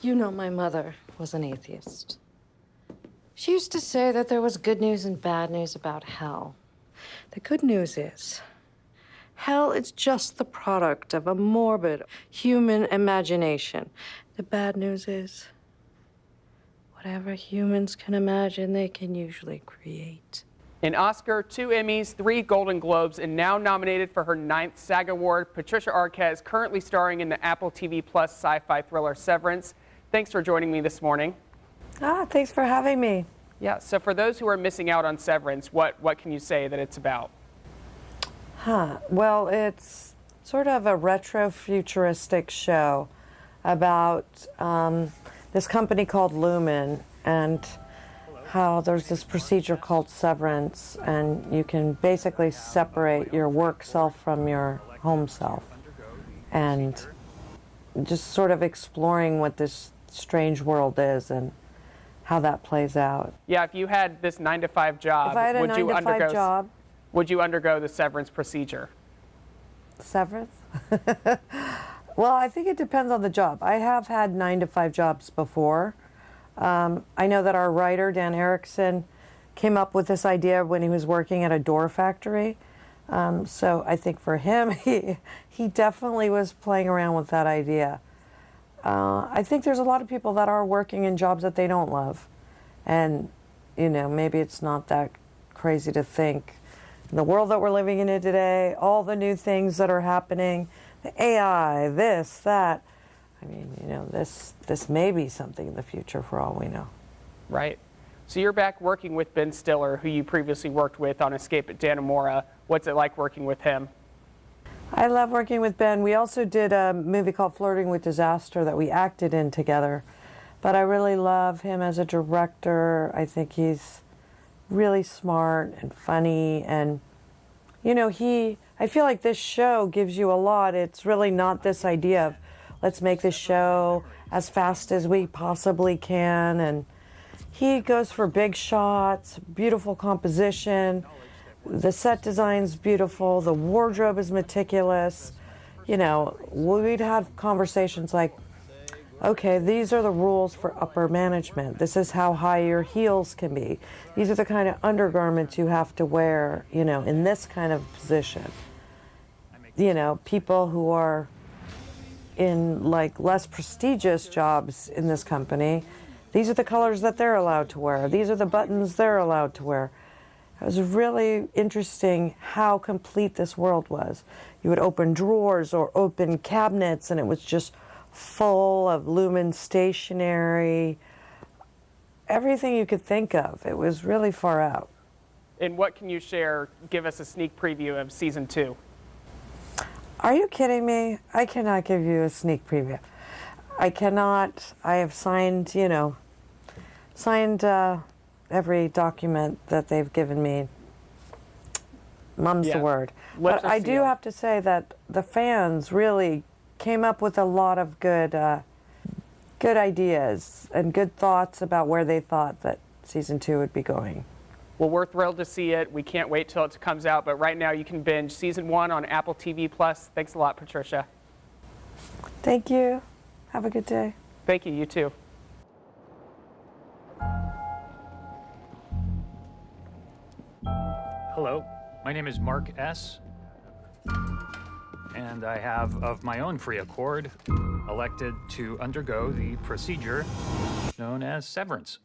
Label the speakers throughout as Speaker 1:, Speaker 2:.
Speaker 1: You know, my mother was an atheist. She used to say that there was good news and bad news about hell. The good news is, hell is just the product of a morbid human imagination. The bad news is, whatever humans can imagine, they can usually create.
Speaker 2: An Oscar, 2 Emmys, 3 Golden Globes, and now nominated for her 9th SAG Award, Patricia Arquette is currently starring in the Apple TV Plus sci-fi thriller Severance. Thanks for joining me this morning.
Speaker 1: Thanks for having me.
Speaker 2: Yeah, so for those who are missing out on Severance, what can you say that it's about?
Speaker 1: Well, it's sort of a retro-futuristic show about this company called Lumen and how there's this procedure called severance, and you can basically separate your work self from your home self, and just sort of exploring what this strange world is and how that plays out.
Speaker 2: Yeah, if you had this 9-to-5 job,
Speaker 1: if I had a
Speaker 2: would you
Speaker 1: 9-to-5 job,
Speaker 2: would you undergo the severance procedure?
Speaker 1: Severance? Well, I think it depends on the job. I have had 9-to-5 jobs before. I know that our writer, Dan Erickson, came up with this idea when he was working at a door factory. So I think for him, he definitely was playing around with that idea. I think there's a lot of people that are working in jobs that they don't love. And, you know, maybe it's not that crazy to think. In the world that we're living in today, all the new things that are happening, the AI, this, that, I mean, you know, this may be something in the future for all we know.
Speaker 2: Right. So you're back working with Ben Stiller, who you previously worked with on Escape at Dannemora. What's it like working with him?
Speaker 1: I love working with Ben. We also did a movie called Flirting with Disaster that we acted in together. But I really love him as a director. I think he's really smart and funny. And, you know, I feel like this show gives you a lot. It's really not this idea of, let's make this show as fast as we possibly can. And he goes for big shots, beautiful composition. The set design's beautiful. The wardrobe is meticulous. You know, we'd have conversations like, okay, these are the rules for upper management. This is how high your heels can be. These are the kind of undergarments you have to wear, you know, in this kind of position. You know, people who are in like less prestigious jobs in this company, these are the colors that they're allowed to wear. These are the buttons they're allowed to wear. It was really interesting how complete this world was. You would open drawers or open cabinets and it was just full of Lumen stationery, everything you could think of. It was really far out.
Speaker 2: And what can you share? Give us a sneak preview of season 2.
Speaker 1: Are you kidding me? I cannot give you a sneak preview. I cannot. I have signed, you know, every document that they've given me. Mum's the word. But I do have to say that the fans really came up with a lot of good ideas and good thoughts about where they thought that season 2 would be going.
Speaker 2: Well, we're thrilled to see it. We can't wait till it comes out. But right now you can binge season 1 on Apple TV Plus. Thanks a lot, Patricia.
Speaker 1: Thank you. Have a good day.
Speaker 2: Thank you. You too.
Speaker 3: Hello, my name is Mark S. And I have, of my own free accord, elected to undergo the procedure known as severance.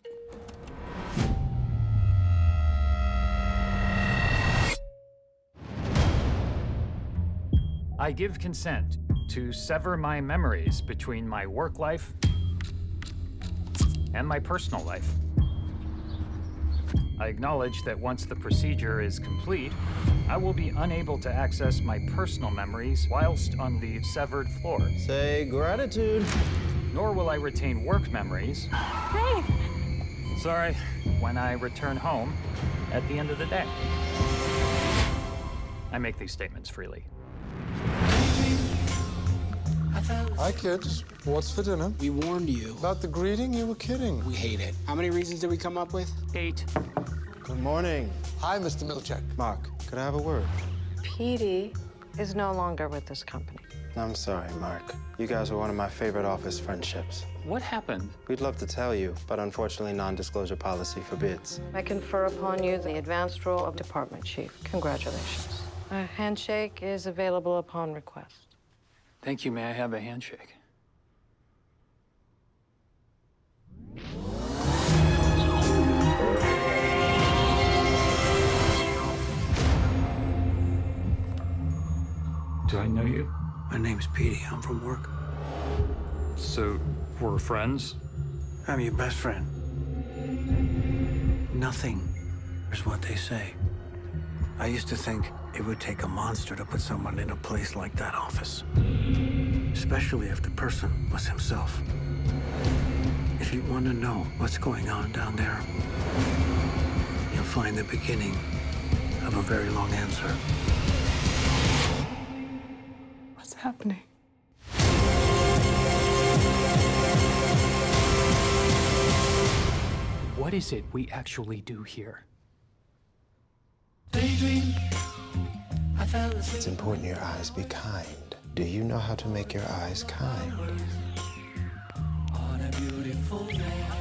Speaker 3: I give consent to sever my memories between my work life and my personal life. I acknowledge that once the procedure is complete, I will be unable to access my personal memories whilst on the severed floor.
Speaker 4: Say gratitude.
Speaker 3: Nor will I retain work memories.
Speaker 1: Hey!
Speaker 3: Sorry, when I return home at the end of the day. I make these statements freely.
Speaker 5: Hi, kids. What's for dinner?
Speaker 6: We warned you.
Speaker 5: About the greeting? You were kidding.
Speaker 6: We hate it. How many reasons did we come up with?
Speaker 3: 8.
Speaker 4: Good morning.
Speaker 5: Hi, Mr. Milchek.
Speaker 4: Mark, could I have a word?
Speaker 1: Petey is no longer with this company.
Speaker 4: I'm sorry, Mark. You guys were one of my favorite office friendships.
Speaker 3: What happened?
Speaker 4: We'd love to tell you, but unfortunately, non-disclosure policy forbids.
Speaker 7: I confer upon you the advanced role of department chief. Congratulations. A handshake is available upon request.
Speaker 3: Thank you. May I have a handshake? Do I know you?
Speaker 8: My name's Petey. I'm from work.
Speaker 3: So, we're friends?
Speaker 8: I'm your best friend. Nothing is what they say. I used to think it would take a monster to put someone in a place like that office. Especially if the person was himself. If you want to know what's going on down there, you'll find the beginning of a very long answer.
Speaker 2: What's happening?
Speaker 3: What is it we actually do here?
Speaker 4: It's important your eyes be kind. Do you know how to make your eyes kind?
Speaker 9: On a beautiful day.